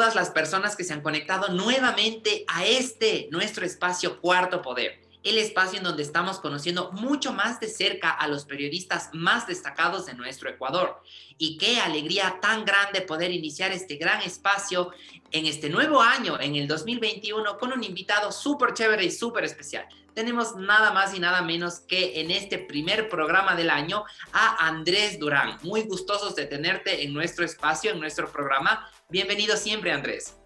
todas las personas que se han conectado nuevamente a este, nuestro espacio Cuarto Poder, el espacio en donde estamos conociendo mucho más de cerca a los periodistas más destacados de nuestro Ecuador. Y qué alegría tan grande poder iniciar este gran espacio en este nuevo año, en el 2021, con un invitado súper chévere y súper especial. Tenemos nada más y nada menos que en este primer programa del año a Andrés Durán. Muy gustosos de tenerte en nuestro espacio, en nuestro programa. Bienvenido siempre, Andrés.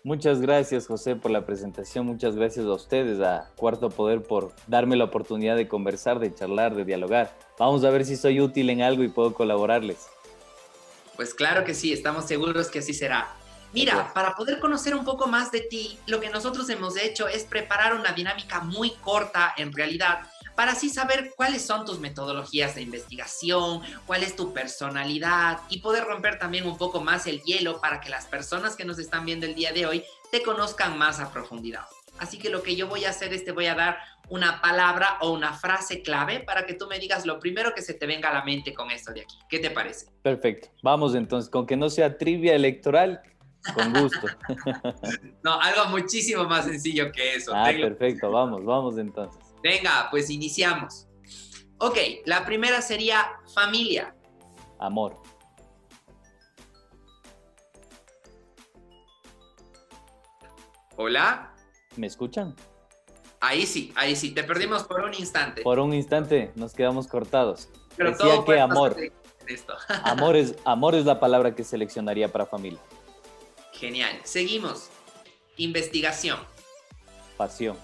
Muchas gracias, José, por la presentación. Muchas gracias a ustedes, a Cuarto Poder, por darme la oportunidad de conversar, de charlar, de dialogar. Vamos a ver si soy útil en algo y puedo colaborarles. Pues claro que sí, estamos seguros que así será. Mira, para poder conocer un poco más de ti, lo que nosotros hemos hecho es preparar una dinámica muy corta, en realidad, para así saber cuáles son tus metodologías de investigación, cuál es tu personalidad y poder romper también un poco más el hielo para que las personas que nos están viendo el día de hoy te conozcan más a profundidad. Así que lo que yo voy a hacer es te voy a dar una palabra o una frase clave para que tú me digas lo primero que se te venga a la mente con esto de aquí. ¿Qué te parece? Perfecto. Vamos entonces, con que no sea trivia electoral, con gusto. No, algo muchísimo más sencillo que eso. Perfecto. Vamos entonces. Venga, pues iniciamos. Ok, la primera sería familia. Amor. Hola. ¿Me escuchan? Ahí sí, te perdimos por un instante. Por un instante nos quedamos cortados. Pero decía todo que amor. Esto. Amor es la palabra que seleccionaría para familia. Genial. Seguimos. Investigación. Pasión.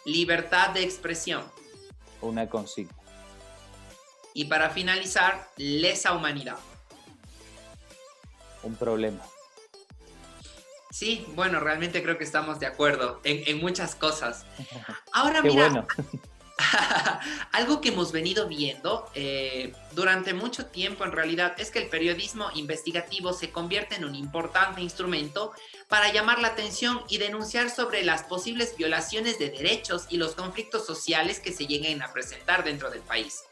Libertad de expresión. Una consigna. Y para finalizar, lesa humanidad. Un problema. Sí, bueno, realmente creo que estamos de acuerdo en muchas cosas. Ahora, Qué mira, bueno. Algo que hemos venido viendo durante mucho tiempo en realidad es que el periodismo investigativo se convierte en un importante instrumento para llamar la atención y denunciar sobre las posibles violaciones de derechos y los conflictos sociales que se lleguen a presentar dentro del país.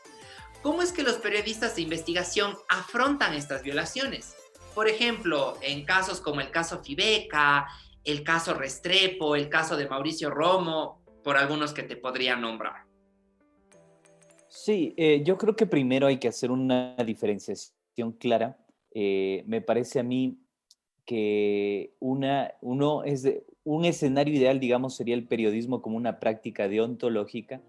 ¿Cómo es que los periodistas de investigación afrontan estas violaciones? Por ejemplo, en casos como el caso Fibeca, el caso Restrepo, el caso de Mauricio Romo, por algunos que te podría nombrar. Sí, yo creo que primero hay que hacer una diferenciación clara. Me parece a mí que un escenario ideal, digamos, sería el periodismo como una práctica deontológica,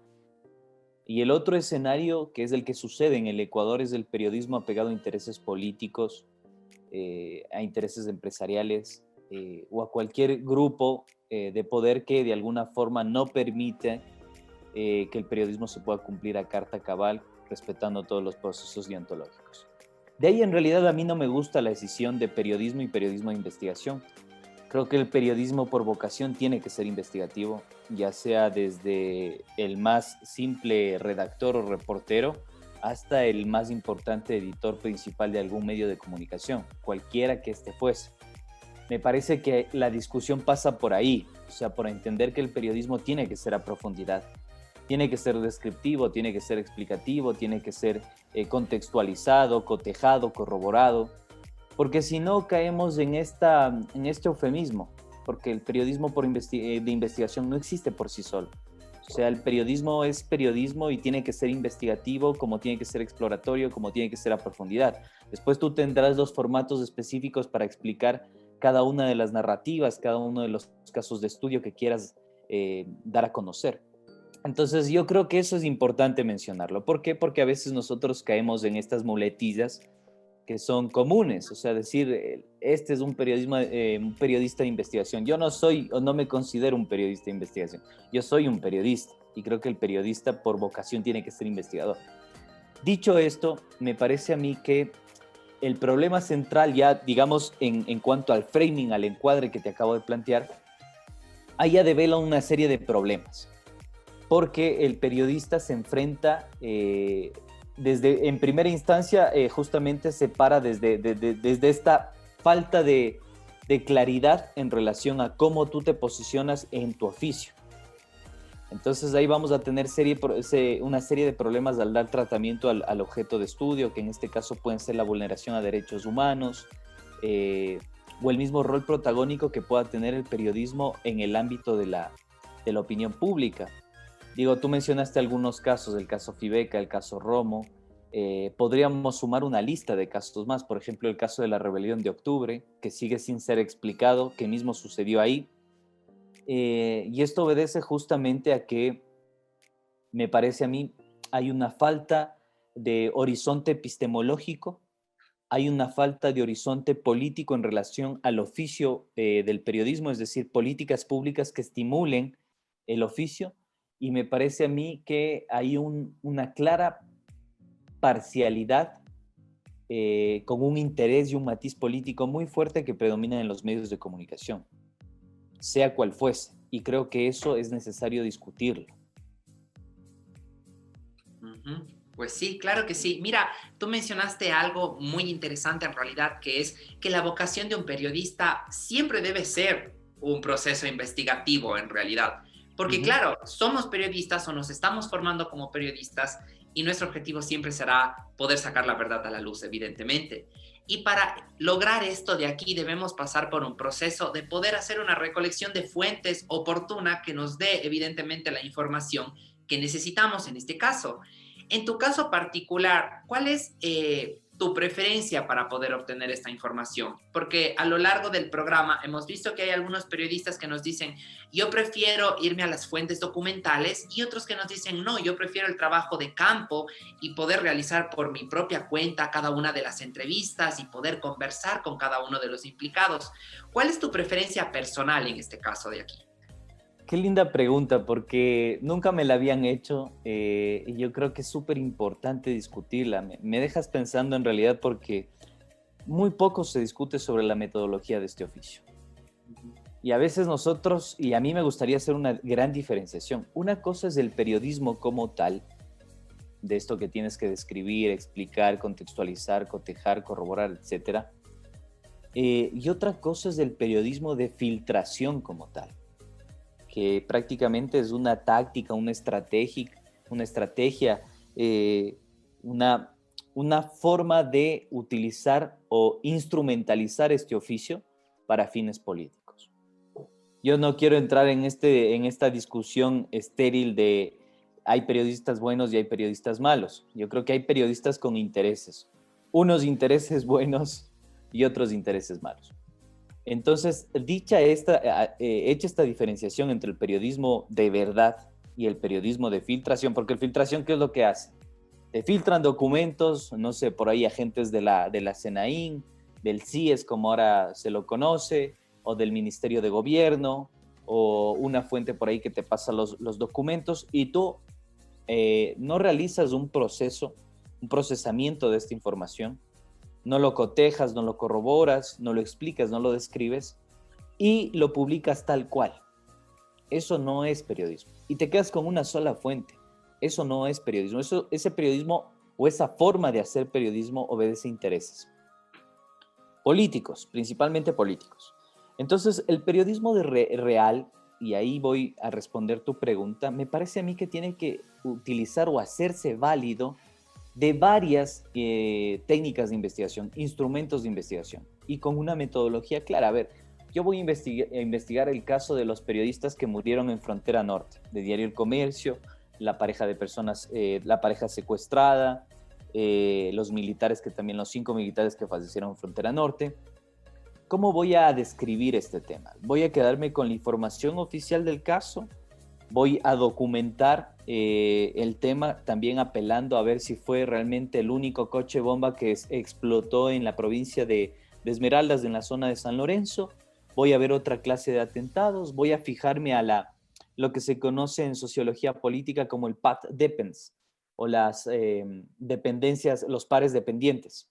y el otro escenario, que es el que sucede en el Ecuador, es el periodismo apegado a intereses políticos, a intereses empresariales o a cualquier grupo de poder que de alguna forma no permite que el periodismo se pueda cumplir a carta cabal, respetando todos los procesos deontológicos. De ahí, en realidad, a mí no me gusta la decisión de periodismo y periodismo de investigación. Creo que el periodismo por vocación tiene que ser investigativo, ya sea desde el más simple redactor o reportero hasta el más importante editor principal de algún medio de comunicación, cualquiera que este fuese. Me parece que la discusión pasa por ahí, o sea, por entender que el periodismo tiene que ser a profundidad. Tiene que ser descriptivo, tiene que ser explicativo, tiene que ser contextualizado, cotejado, corroborado, porque si no caemos en este eufemismo, porque el periodismo de investigación no existe por sí solo. O sea, el periodismo es periodismo y tiene que ser investigativo, como tiene que ser exploratorio, como tiene que ser a profundidad. Después tú tendrás los formatos específicos para explicar cada una de las narrativas, cada uno de los casos de estudio que quieras dar a conocer. Entonces yo creo que eso es importante mencionarlo. ¿Por qué? Porque a veces nosotros caemos en estas muletillas que son comunes, o sea, decir, este es un periodista de investigación. Yo no soy o no me considero un periodista de investigación, yo soy un periodista y creo que el periodista por vocación tiene que ser investigador. Dicho esto, me parece a mí que el problema central ya, digamos, en cuanto al framing, al encuadre que te acabo de plantear, allá devela una serie de problemas, porque el periodista se enfrenta en primera instancia, justamente se para desde esta falta de claridad en relación a cómo tú te posicionas en tu oficio. Entonces ahí vamos a tener una serie de problemas al dar tratamiento al objeto de estudio, que en este caso pueden ser la vulneración a derechos humanos, o el mismo rol protagónico que pueda tener el periodismo en el ámbito de la opinión pública. Digo, tú mencionaste algunos casos, el caso Fibeca, el caso Romo. Podríamos sumar una lista de casos más, por ejemplo, el caso de la rebelión de octubre, que sigue sin ser explicado, qué mismo sucedió ahí. Y esto obedece justamente a que, me parece a mí, hay una falta de horizonte epistemológico, hay una falta de horizonte político en relación al oficio del periodismo, es decir, políticas públicas que estimulen el oficio, y me parece a mí que hay una clara parcialidad con un interés y un matiz político muy fuerte que predomina en los medios de comunicación, sea cual fuese, y creo que eso es necesario discutirlo. Pues sí, claro que sí. Mira, tú mencionaste algo muy interesante en realidad, que es que la vocación de un periodista siempre debe ser un proceso investigativo en realidad. Porque claro, somos periodistas o nos estamos formando como periodistas y nuestro objetivo siempre será poder sacar la verdad a la luz, evidentemente. Y para lograr esto de aquí debemos pasar por un proceso de poder hacer una recolección de fuentes oportuna que nos dé evidentemente la información que necesitamos en este caso. En tu caso particular, ¿cuál es tu preferencia para poder obtener esta información? Porque a lo largo del programa hemos visto que hay algunos periodistas que nos dicen, yo prefiero irme a las fuentes documentales, y otros que nos dicen, no, yo prefiero el trabajo de campo y poder realizar por mi propia cuenta cada una de las entrevistas y poder conversar con cada uno de los implicados. ¿Cuál es tu preferencia personal en este caso de aquí? Qué linda pregunta, porque nunca me la habían hecho y yo creo que es súper importante discutirla. Me dejas pensando en realidad porque muy poco se discute sobre la metodología de este oficio. Y a veces nosotros, y a mí me gustaría hacer una gran diferenciación. Una cosa es el periodismo como tal, de esto que tienes que describir, explicar, contextualizar, cotejar, corroborar, etcétera. Y otra cosa es el periodismo de filtración como tal, que prácticamente es una táctica, una estrategia, una forma de utilizar o instrumentalizar este oficio para fines políticos. Yo no quiero entrar en esta discusión estéril de hay periodistas buenos y hay periodistas malos. Yo creo que hay periodistas con intereses, unos intereses buenos y otros intereses malos. Entonces, hecha esta diferenciación entre el periodismo de verdad y el periodismo de filtración, porque el filtración, ¿qué es lo que hace? Te filtran documentos, no sé, por ahí agentes de la SENAIN, del CIES, como ahora se lo conoce, o del Ministerio de Gobierno, o una fuente por ahí que te pasa los documentos, y tú no realizas un procesamiento de esta información, no lo cotejas, no lo corroboras, no lo explicas, no lo describes y lo publicas tal cual. Eso no es periodismo. Y te quedas con una sola fuente. Eso no es periodismo. Ese periodismo o esa forma de hacer periodismo obedece a intereses políticos, principalmente políticos. Entonces, el periodismo real, y ahí voy a responder tu pregunta, me parece a mí que tiene que utilizar o hacerse válido de varias técnicas de investigación, instrumentos de investigación y con una metodología clara. A ver, yo voy a investigar el caso de los periodistas que murieron en Frontera Norte, de Diario El Comercio, la pareja de personas, la pareja secuestrada, los militares los 5 militares que fallecieron en Frontera Norte. ¿Cómo voy a describir este tema? ¿Voy a quedarme con la información oficial del caso? Voy a documentar el tema también apelando a ver si fue realmente el único coche bomba que explotó en la provincia de Esmeraldas, en la zona de San Lorenzo. Voy a ver otra clase de atentados. Voy a fijarme a lo que se conoce en sociología política como el path depends o las dependencias, los pares dependientes.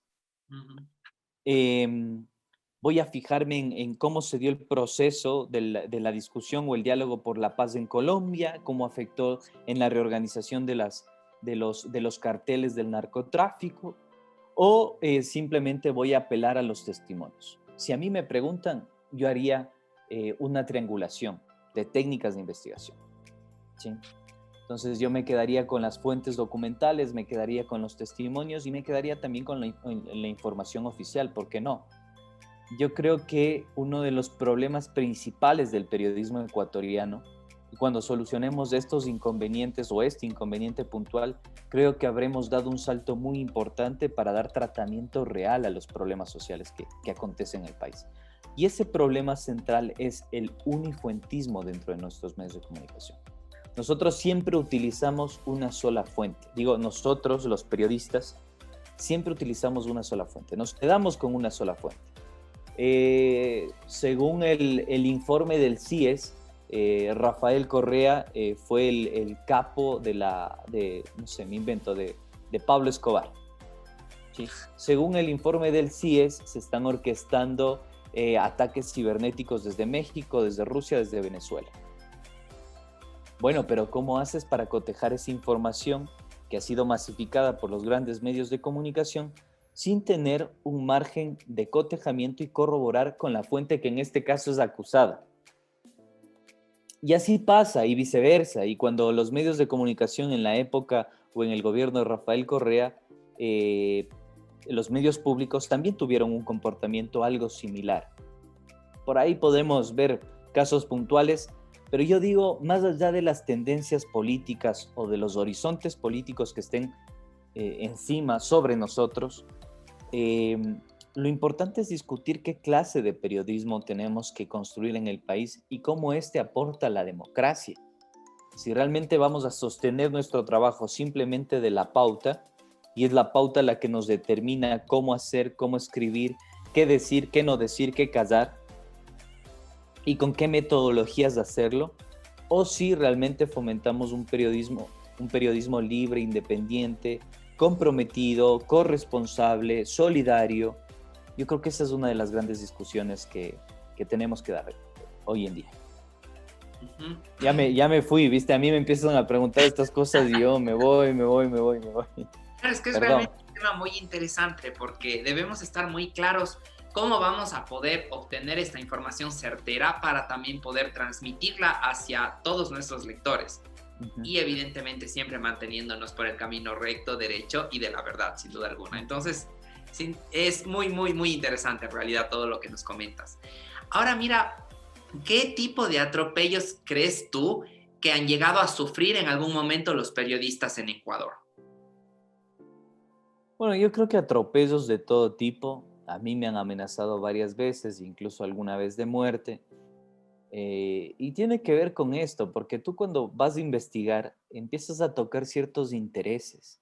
Voy a fijarme en cómo se dio el proceso de la discusión o el diálogo por la paz en Colombia, cómo afectó en la reorganización de los carteles del narcotráfico, o simplemente voy a apelar a los testimonios. Si a mí me preguntan, yo haría una triangulación de técnicas de investigación, ¿sí? Entonces yo me quedaría con las fuentes documentales, me quedaría con los testimonios y me quedaría también con la información oficial, ¿por qué no? yo creo que uno de los problemas principales del periodismo ecuatoriano, y cuando solucionemos estos inconvenientes o este inconveniente puntual, creo que habremos dado un salto muy importante para dar tratamiento real a los problemas sociales que acontecen en el país. Y ese problema central es el unifuentismo dentro de nuestros medios de comunicación. Nosotros siempre utilizamos una sola fuente. Digo, nosotros, los periodistas, siempre utilizamos una sola fuente. Nos quedamos con una sola fuente. Según el informe del CIES, Rafael Correa fue el capo no sé, me invento, de Pablo Escobar. ¿Sí? Según el informe del CIES, se están orquestando ataques cibernéticos desde México, desde Rusia, desde Venezuela. Bueno, pero ¿cómo haces para cotejar esa información que ha sido masificada por los grandes medios de comunicación sin tener un margen de cotejamiento y corroborar con la fuente que en este caso es acusada? Y así pasa y viceversa. Y cuando los medios de comunicación en la época o en el gobierno de Rafael Correa, los medios públicos también tuvieron un comportamiento algo similar. Por ahí podemos ver casos puntuales, pero yo digo, más allá de las tendencias políticas o de los horizontes políticos que estén encima, sobre nosotros, lo importante es discutir qué clase de periodismo tenemos que construir en el país y cómo éste aporta a la democracia. Si realmente vamos a sostener nuestro trabajo simplemente de la pauta, y es la pauta la que nos determina cómo hacer, cómo escribir, qué decir, qué no decir, qué callar, y con qué metodologías de hacerlo, o si realmente fomentamos un periodismo libre, independiente, comprometido, corresponsable, solidario. Yo creo que esa es una de las grandes discusiones que tenemos que dar hoy en día. Uh-huh. Ya me fui, ¿viste? A mí me empiezan a preguntar estas cosas y yo me voy. Claro, es que es realmente un tema muy interesante porque debemos estar muy claros cómo vamos a poder obtener esta información certera para también poder transmitirla hacia todos nuestros lectores. Uh-huh. Y evidentemente siempre manteniéndonos por el camino recto, derecho y de la verdad, sin duda alguna. Entonces, sí, es muy, muy, muy interesante en realidad todo lo que nos comentas. Ahora mira, ¿qué tipo de atropellos crees tú que han llegado a sufrir en algún momento los periodistas en Ecuador? Bueno, yo creo que atropellos de todo tipo. A mí me han amenazado varias veces, incluso alguna vez de muerte. Y tiene que ver con esto, porque tú cuando vas a investigar empiezas a tocar ciertos intereses,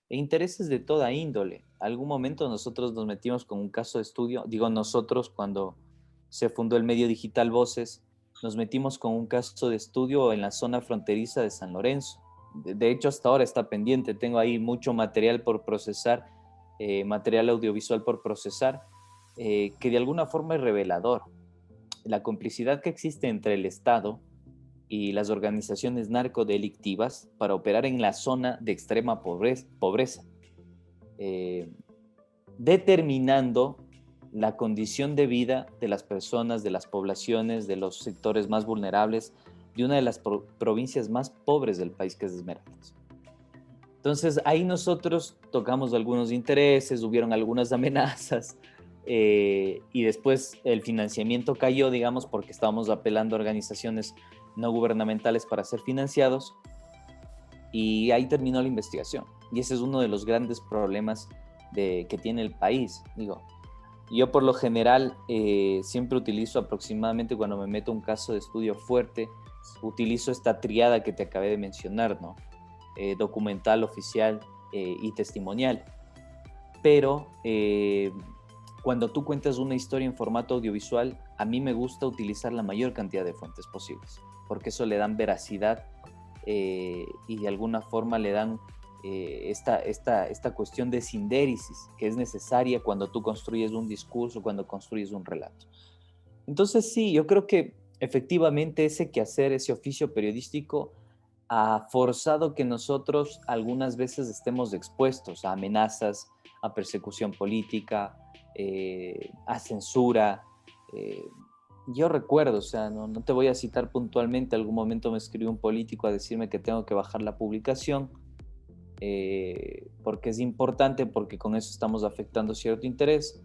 e intereses de toda índole. Algún momento nosotros nos metimos con un caso de estudio, digo nosotros cuando se fundó el medio digital Voces, nos metimos con un caso de estudio en la zona fronteriza de San Lorenzo. De hecho, hasta ahora está pendiente, tengo ahí mucho material por procesar, material audiovisual por procesar, que de alguna forma es revelador. La complicidad que existe entre el Estado y las organizaciones narcodelictivas para operar en la zona de extrema pobreza, determinando la condición de vida de las personas, de las poblaciones, de los sectores más vulnerables de una de las provincias más pobres del país, que es Esmeraldas. Entonces ahí nosotros tocamos algunos intereses, hubieron algunas amenazas, y después el financiamiento cayó, digamos, porque estábamos apelando a organizaciones no gubernamentales para ser financiados, y ahí terminó la investigación. Y ese es uno de los grandes problemas que tiene el país. Digo, yo por lo general siempre utilizo aproximadamente, cuando me meto un caso de estudio fuerte, utilizo esta triada que te acabé de mencionar, ¿no? Documental, oficial y testimonial. Pero cuando tú cuentas una historia en formato audiovisual, a mí me gusta utilizar la mayor cantidad de fuentes posibles, porque eso le dan veracidad y de alguna forma le dan esta cuestión de sindéresis que es necesaria cuando tú construyes un discurso, cuando construyes un relato. Entonces sí, yo creo que efectivamente ese quehacer, ese oficio periodístico ha forzado que nosotros algunas veces estemos expuestos a amenazas, a persecución política, a censura. Yo recuerdo, o sea, no te voy a citar puntualmente, algún momento me escribió un político a decirme que tengo que bajar la publicación porque es importante, porque con eso estamos afectando cierto interés.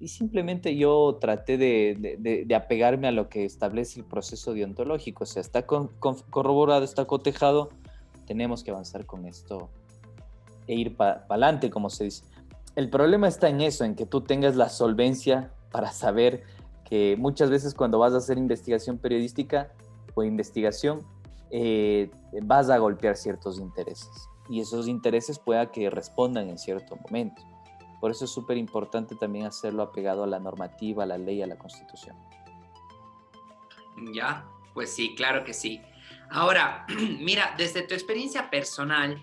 Y simplemente yo traté de apegarme a lo que establece el proceso deontológico. O sea, está corroborado, está cotejado, tenemos que avanzar con esto e ir para adelante, como se dice. El problema está en eso, en que tú tengas la solvencia para saber que muchas veces cuando vas a hacer investigación periodística o investigación, vas a golpear ciertos intereses. Y esos intereses pueda que respondan en cierto momento. Por eso es súper importante también hacerlo apegado a la normativa, a la ley, a la Constitución. Ya, pues sí, claro que sí. Ahora, mira, desde tu experiencia personal,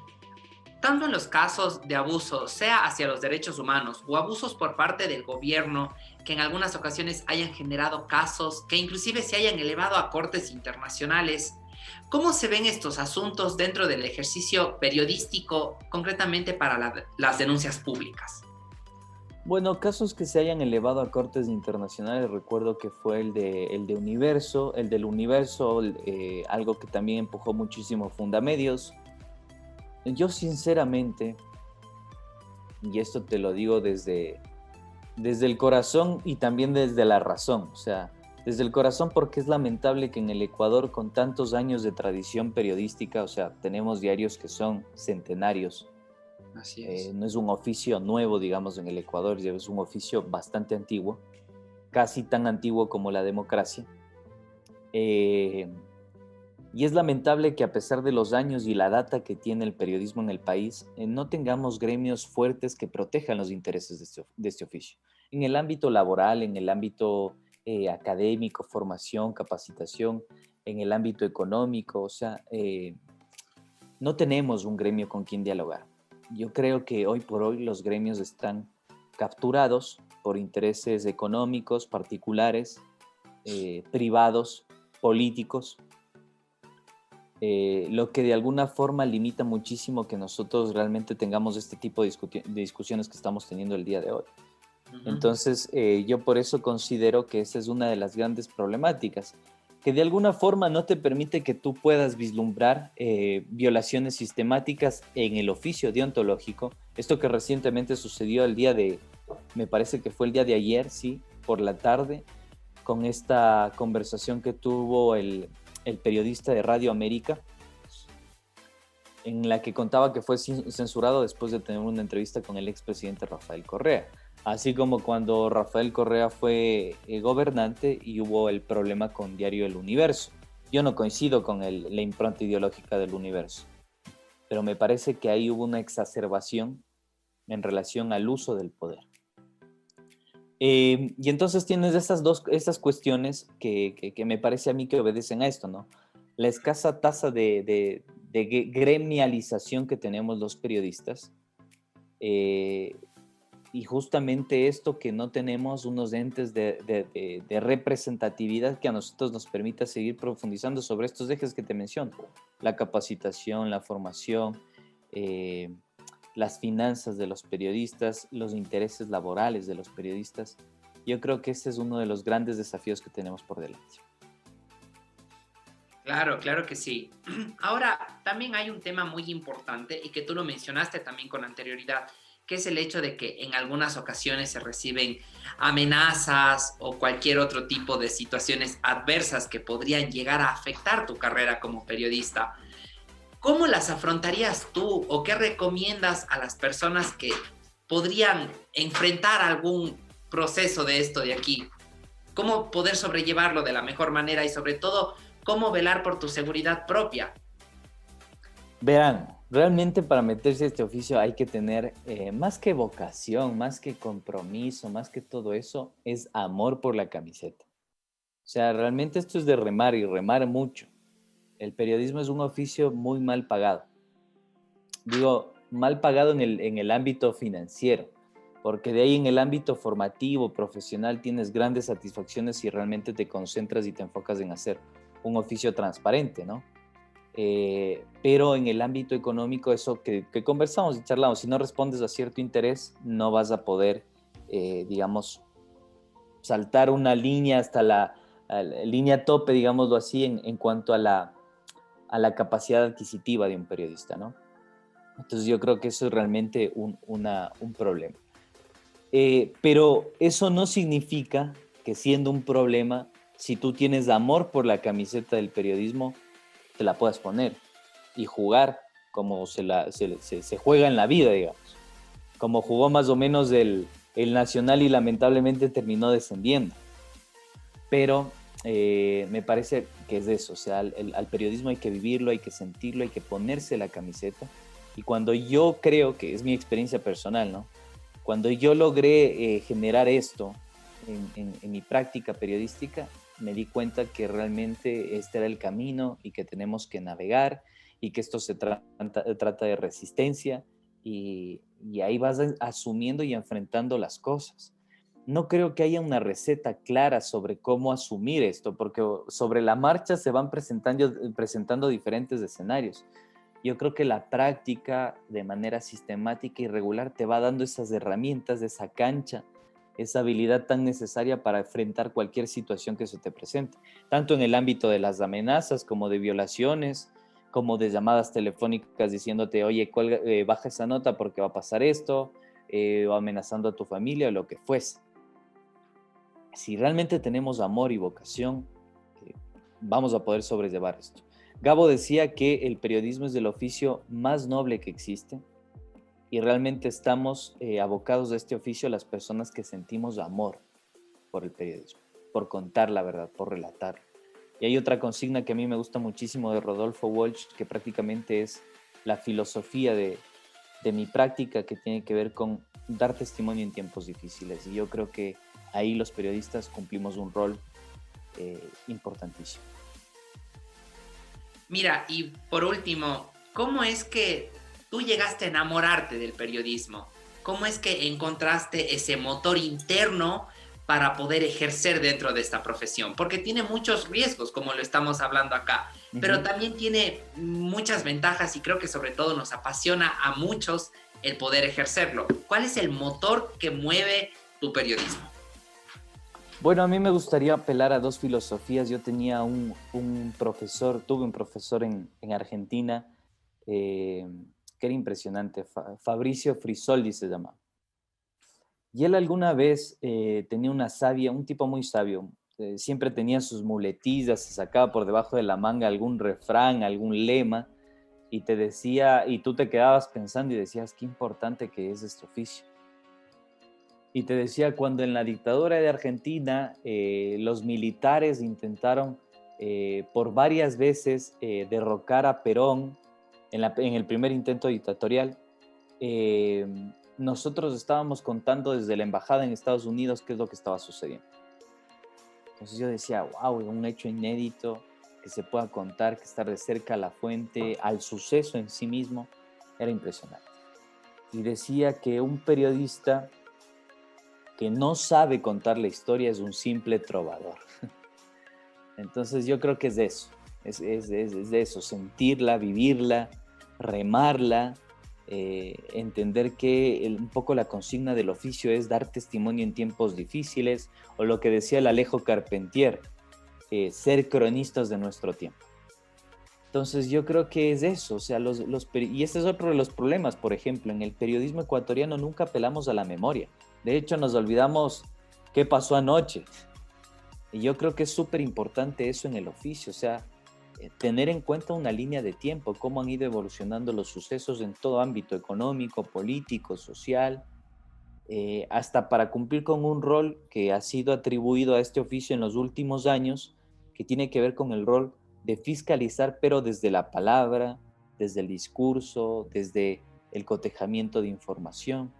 tanto en los casos de abuso, sea hacia los derechos humanos o abusos por parte del gobierno, que en algunas ocasiones hayan generado casos que inclusive se hayan elevado a cortes internacionales, ¿cómo se ven estos asuntos dentro del ejercicio periodístico, concretamente para las denuncias públicas? Bueno, casos que se hayan elevado a cortes internacionales, recuerdo que fue el de Universo, el del Universo, algo que también empujó muchísimo Fundamedios. Yo sinceramente, y esto te lo digo desde el corazón y también desde la razón, o sea, desde el corazón porque es lamentable que en el Ecuador con tantos años de tradición periodística, o sea, tenemos diarios que son centenarios. Así es. No es un oficio nuevo, digamos, en el Ecuador, es un oficio bastante antiguo, casi tan antiguo como la democracia. Eh, y es lamentable que a pesar de los años y la data que tiene el periodismo en el país, no tengamos gremios fuertes que protejan los intereses de este oficio. En el ámbito laboral, en el ámbito académico, formación, capacitación, en el ámbito económico, o sea, no tenemos un gremio con quien dialogar. Yo creo que hoy por hoy los gremios están capturados por intereses económicos, particulares, privados, políticos, lo que de alguna forma limita muchísimo que nosotros realmente tengamos este tipo de discusiones que estamos teniendo el día de hoy. Entonces, yo por eso considero que esa es una de las grandes problemáticas, que de alguna forma no te permite que tú puedas vislumbrar violaciones sistemáticas en el oficio deontológico. Esto que recientemente sucedió me parece que fue el día de ayer, sí, por la tarde, con esta conversación que tuvo el periodista de Radio América, en la que contaba que fue censurado después de tener una entrevista con el expresidente Rafael Correa. Así como cuando Rafael Correa fue gobernante y hubo el problema con Diario El Universo. Yo no coincido con la impronta ideológica del Universo, pero me parece que ahí hubo una exacerbación en relación al uso del poder. Y entonces tienes estas cuestiones que me parece a mí que obedecen a esto, ¿no? La escasa tasa de gremialización que tenemos los periodistas, y justamente esto que no tenemos unos entes de representatividad que a nosotros nos permita seguir profundizando sobre estos ejes que te menciono, la capacitación, la formación, las finanzas de los periodistas, los intereses laborales de los periodistas. Yo creo que ese es uno de los grandes desafíos que tenemos por delante. Claro, claro que sí. Ahora, también hay un tema muy importante y que tú lo mencionaste también con anterioridad, que es el hecho de que en algunas ocasiones se reciben amenazas o cualquier otro tipo de situaciones adversas que podrían llegar a afectar tu carrera como periodista. ¿Cómo las afrontarías tú o qué recomiendas a las personas que podrían enfrentar algún proceso de esto de aquí? ¿Cómo poder sobrellevarlo de la mejor manera y sobre todo, cómo velar por tu seguridad propia? Verán, realmente para meterse a este oficio hay que tener más que vocación, más que compromiso, más que todo eso, es amor por la camiseta. O sea, realmente esto es de remar y remar mucho. El periodismo es un oficio muy mal pagado. Digo, mal pagado en el ámbito financiero, porque de ahí en el ámbito formativo, profesional, tienes grandes satisfacciones si realmente te concentras y te enfocas en hacer un oficio transparente, ¿no? Pero en el ámbito económico, eso que conversamos y charlamos, si no respondes a cierto interés, no vas a poder, digamos, saltar una línea hasta la línea tope, digámoslo así, en cuanto a la capacidad adquisitiva de un periodista, ¿no? Entonces yo creo que eso es realmente un problema. Pero eso no significa que siendo un problema, si tú tienes amor por la camiseta del periodismo, te la puedas poner y jugar como se juega en la vida, digamos. Como jugó más o menos el Nacional y lamentablemente terminó descendiendo. Pero me parece que es eso, o sea, al periodismo hay que vivirlo, hay que sentirlo, hay que ponerse la camiseta. Y cuando yo creo, que es mi experiencia personal, ¿no? Cuando yo logré generar esto en mi práctica periodística, me di cuenta que realmente este era el camino y que tenemos que navegar y que esto se trata de resistencia y ahí vas asumiendo y enfrentando las cosas. No creo que haya una receta clara sobre cómo asumir esto, porque sobre la marcha se van presentando diferentes escenarios. Yo creo que la práctica de manera sistemática y regular te va dando esas herramientas, esa cancha, esa habilidad tan necesaria para enfrentar cualquier situación que se te presente, tanto en el ámbito de las amenazas como de violaciones, como de llamadas telefónicas diciéndote, oye, baja esa nota porque va a pasar esto, o amenazando a tu familia o lo que fuese. Si realmente tenemos amor y vocación, vamos a poder sobrellevar esto. Gabo decía que el periodismo es el oficio más noble que existe y realmente estamos abocados a este oficio las personas que sentimos amor por el periodismo, por contar la verdad, por relatar. Y hay otra consigna que a mí me gusta muchísimo de Rodolfo Walsh, que prácticamente es la filosofía de mi práctica, que tiene que ver con dar testimonio en tiempos difíciles. Y yo creo que ahí los periodistas cumplimos un rol importantísimo. Mira, y por último, ¿cómo es que tú llegaste a enamorarte del periodismo? ¿Cómo es que encontraste ese motor interno para poder ejercer dentro de esta profesión? Porque tiene muchos riesgos, como lo estamos hablando acá, pero también tiene muchas ventajas y creo que sobre todo nos apasiona a muchos el poder ejercerlo. ¿Cuál es el motor que mueve tu periodismo? Bueno, a mí me gustaría apelar a dos filosofías. Yo tenía un profesor, tuve un profesor en Argentina que era impresionante, Fabricio Frisoldi se llama. Y él alguna vez tenía una sabia, un tipo muy sabio, siempre tenía sus muletillas, se sacaba por debajo de la manga algún refrán, algún lema, y te decía, y tú te quedabas pensando y decías, qué importante que es este oficio. Y te decía, cuando en la dictadura de Argentina los militares intentaron por varias veces derrocar a Perón en el primer intento dictatorial, nosotros estábamos contando desde la embajada en Estados Unidos qué es lo que estaba sucediendo. Entonces yo decía, wow, un hecho inédito que se pueda contar, que estar de cerca a la fuente, al suceso en sí mismo, era impresionante. Y decía que un periodista que no sabe contar la historia es un simple trovador. Entonces yo creo que es de eso, es de eso, sentirla, vivirla, remarla, entender que un poco la consigna del oficio es dar testimonio en tiempos difíciles, o lo que decía el Alejo Carpentier, ser cronistas de nuestro tiempo. Entonces yo creo que es eso, o sea, y este es otro de los problemas, por ejemplo, en el periodismo ecuatoriano nunca apelamos a la memoria. De hecho, nos olvidamos qué pasó anoche. Y yo creo que es súper importante eso en el oficio, o sea, tener en cuenta una línea de tiempo, cómo han ido evolucionando los sucesos en todo ámbito económico, político, social, hasta para cumplir con un rol que ha sido atribuido a este oficio en los últimos años, que tiene que ver con el rol de fiscalizar, pero desde la palabra, desde el discurso, desde el cotejamiento de información.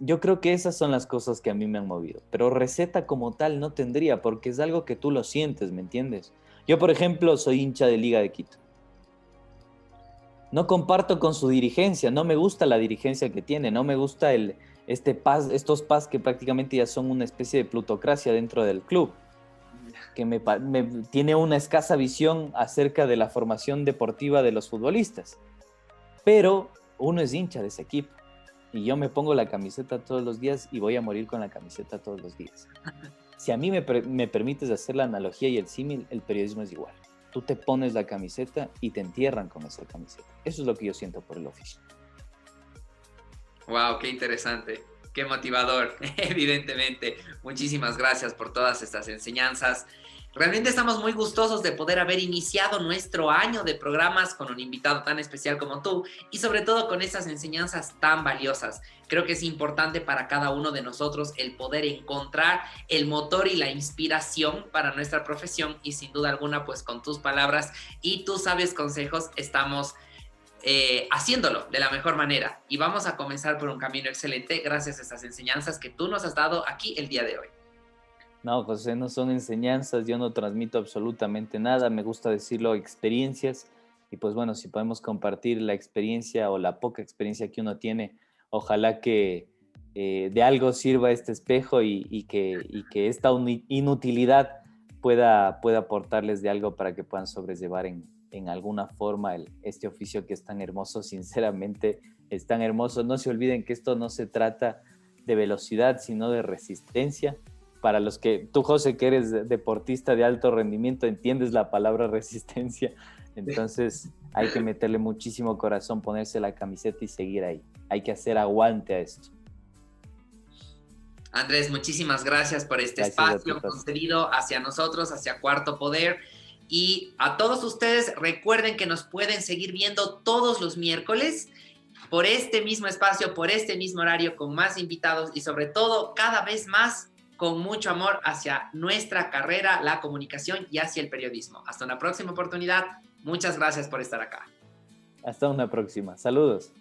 Yo creo que esas son las cosas que a mí me han movido, pero receta como tal no tendría, porque es algo que tú lo sientes, ¿me entiendes? Yo, por ejemplo, soy hincha de Liga de Quito. No comparto con su dirigencia, no me gusta la dirigencia que tiene, no me gusta estos PAS que prácticamente ya son una especie de plutocracia dentro del club, que tiene una escasa visión acerca de la formación deportiva de los futbolistas. Pero uno es hincha de ese equipo. Y yo me pongo la camiseta todos los días y voy a morir con la camiseta todos los días. Si a mí me permites hacer la analogía y el símil, el periodismo es igual. Tú te pones la camiseta y te entierran con esa camiseta. Eso es lo que yo siento por el oficio. Wow, qué interesante. Qué motivador, evidentemente. Muchísimas gracias por todas estas enseñanzas. Realmente estamos muy gustosos de poder haber iniciado nuestro año de programas con un invitado tan especial como tú y sobre todo con estas enseñanzas tan valiosas. Creo que es importante para cada uno de nosotros el poder encontrar el motor y la inspiración para nuestra profesión y sin duda alguna, pues con tus palabras y tus sabios consejos estamos haciéndolo de la mejor manera. Y vamos a comenzar por un camino excelente gracias a estas enseñanzas que tú nos has dado aquí el día de hoy. No, José, no son enseñanzas, yo no transmito absolutamente nada, me gusta decirlo experiencias y pues bueno, si podemos compartir la experiencia o la poca experiencia que uno tiene, ojalá que de algo sirva este espejo y que esta inutilidad pueda aportarles de algo para que puedan sobrellevar en alguna forma este oficio que es tan hermoso, sinceramente es tan hermoso. No se olviden que esto no se trata de velocidad, sino de resistencia. Para los que, tú José, que eres deportista de alto rendimiento, entiendes la palabra resistencia, entonces hay que meterle muchísimo corazón, ponerse la camiseta y seguir ahí. Hay que hacer aguante a esto. Andrés, muchísimas gracias por este espacio concedido hacia nosotros, hacia Cuarto Poder. Y a todos ustedes, recuerden que nos pueden seguir viendo todos los miércoles por este mismo espacio, por este mismo horario, con más invitados y sobre todo cada vez más con mucho amor hacia nuestra carrera, la comunicación y hacia el periodismo. Hasta una próxima oportunidad. Muchas gracias por estar acá. Hasta una próxima. Saludos.